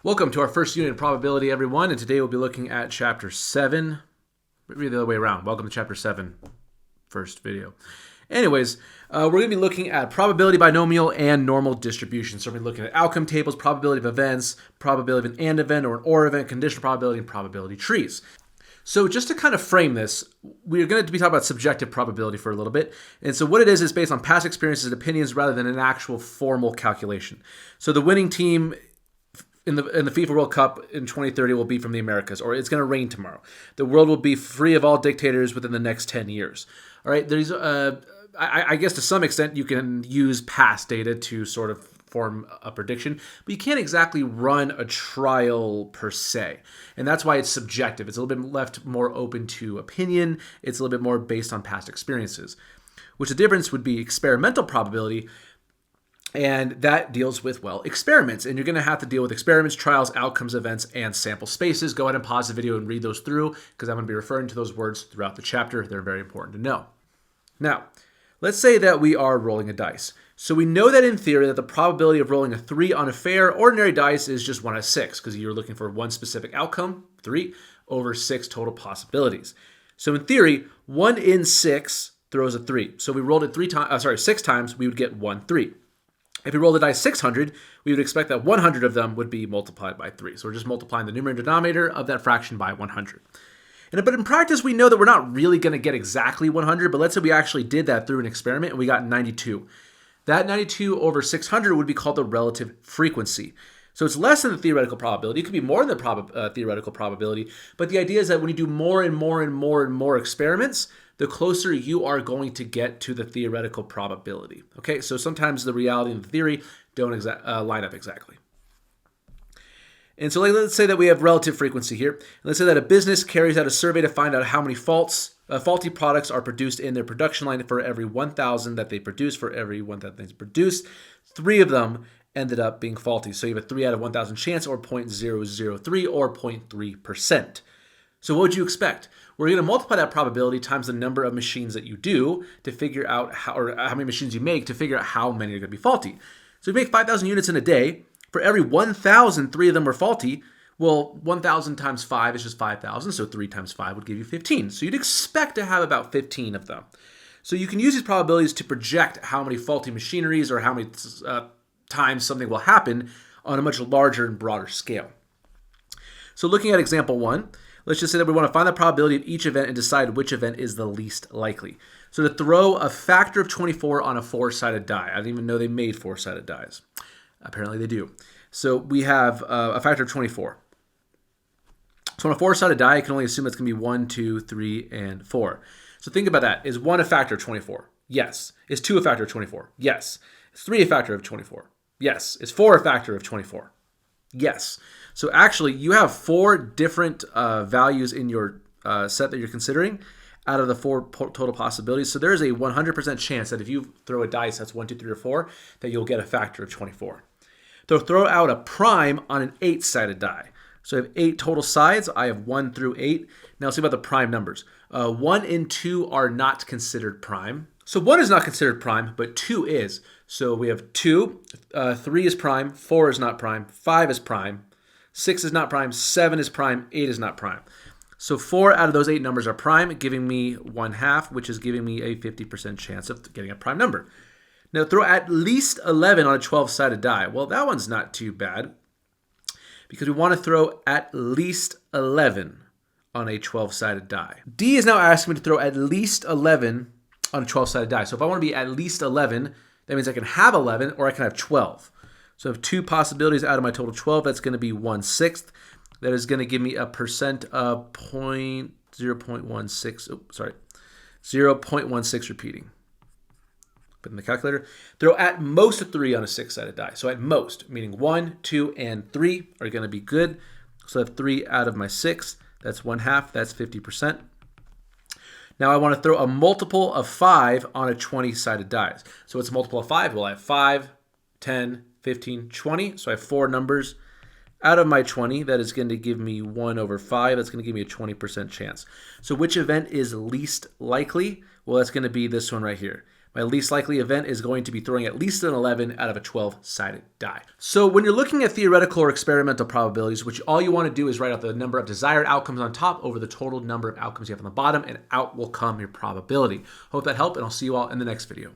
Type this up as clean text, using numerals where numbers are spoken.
Welcome to our first unit in probability, everyone, and today we'll be looking at Chapter 7. Maybe the other way around. Welcome to Chapter 7, first video. Anyways, we're going to be looking at probability binomial and normal distribution. So we're going to be looking at outcome tables, probability of events, probability of an AND event or an OR event, conditional probability, and probability trees. So just to kind of frame this, we're going to be talking about subjective probability for a little bit. And so what it is based on past experiences and opinions rather than an actual formal calculation. So the winning team in the FIFA World Cup in 2030 will be from the Americas, or it's going to rain tomorrow. The world will be free of all dictators within the next 10 years. All right, there's I guess to some extent you can use past data to sort of form a prediction, but you can't exactly run a trial per se. And that's why it's subjective. It's a little bit left more open to opinion. It's a little bit more based on past experiences, which the difference would be experimental probability. And that deals with, well, experiments. And you're going to have to deal with experiments, trials, outcomes, events, and sample spaces. Go ahead and pause the video and read those through because I'm going to be referring to those words throughout the chapter. They're very important to know. Now, let's say that we are rolling a dice. So we know that in theory that the probability of rolling a 3 on a fair ordinary dice is just 1 out of 6 because you're looking for one specific outcome, 3, over 6 total possibilities. So in theory, 1 in 6 throws a 3. So we rolled it 6 times, we would get 1 3. If we roll the dice 600, we would expect that 100 of them would be multiplied by 3. So we're just multiplying the numerator and denominator of that fraction by 100. But in practice, we know that we're not really going to get exactly 100, but let's say we actually did that through an experiment and we got 92. That 92 over 600 would be called the relative frequency. So it's less than the theoretical probability. It could be more than the theoretical probability, but the idea is that when you do more and more and more and more experiments, the closer you are going to get to the theoretical probability. Okay, so sometimes the reality and the theory don't line up exactly. And so let's say that we have relative frequency here. Let's say that a business carries out a survey to find out how many faulty products are produced in their production line. For every 1,000 that they produce, for every 1,000 they produce, 3 of them ended up being faulty. So you have a 3 out of 1,000 chance, or 0.003, or 0.3%. So what would you expect? We're going to multiply that probability times the number of machines that you do to figure out how many machines you make to figure out how many are going to be faulty. So if you make 5,000 units in a day. For every 1,000, 3 of them are faulty. Well, 1,000 times 5 is just 5,000, so 3 times 5 would give you 15. So you'd expect to have about 15 of them. So you can use these probabilities to project how many faulty machineries or how many times something will happen on a much larger and broader scale. So looking at example 1, let's just say that we want to find the probability of each event and decide which event is the least likely. So to throw a factor of 24 on a 4-sided die. I didn't even know they made 4-sided dies. Apparently they do. So we have a factor of 24. So on a 4-sided die, I can only assume that's going to be 1, 2, 3, and 4. So think about that. Is 1 a factor of 24? Yes. Is 2 a factor of 24? Yes. Is 3 a factor of 24? Yes. Is 4 a factor of 24? Yes. So actually, you have 4 different values in your set that you're considering out of the 4 total possibilities. So there's a 100% chance that if you throw a dice that's 1, 2, 3, or 4, that you'll get a factor of 24. Throw out a prime on an 8-sided die. So I have 8 total sides. I have 1 through 8. Now let's see about the prime numbers. 1 and 2 are not considered prime. So 1 is not considered prime, but 2 is. So we have 2, 3 is prime, 4 is not prime, 5 is prime, 6 is not prime, 7 is prime, 8 is not prime. So 4 out of those 8 numbers are prime, giving me 1/2, which is giving me a 50% chance of getting a prime number. Now throw at least 11 on a 12-sided die. Well, that one's not too bad because we want to throw at least 11 on a 12-sided die. D is now asking me to throw at least 11 on a 12-sided die. So if I want to be at least 11, that means I can have 11 or I can have 12. So I have 2 possibilities out of my total 12. That's going to be 1/6. That is going to give me a percent of 0.16 repeating. Put in the calculator. Throw at most a 3 on a 6-sided die. So at most, meaning 1, 2, and 3 are going to be good. So I have 3 out of my 6. That's 1/2. That's 50%. Now I want to throw a multiple of 5 on a 20-sided die. So what's a multiple of 5? Well, I have 5, 10, 15, 20. So I have 4 numbers. Out of my 20, that is going to give me 1 over 5. That's going to give me a 20% chance. So which event is least likely? Well, that's going to be this one right here. My least likely event is going to be throwing at least an 11 out of a 12-sided die. So when you're looking at theoretical or experimental probabilities, which all you want to do is write out the number of desired outcomes on top over the total number of outcomes you have on the bottom, and out will come your probability. Hope that helped, and I'll see you all in the next video.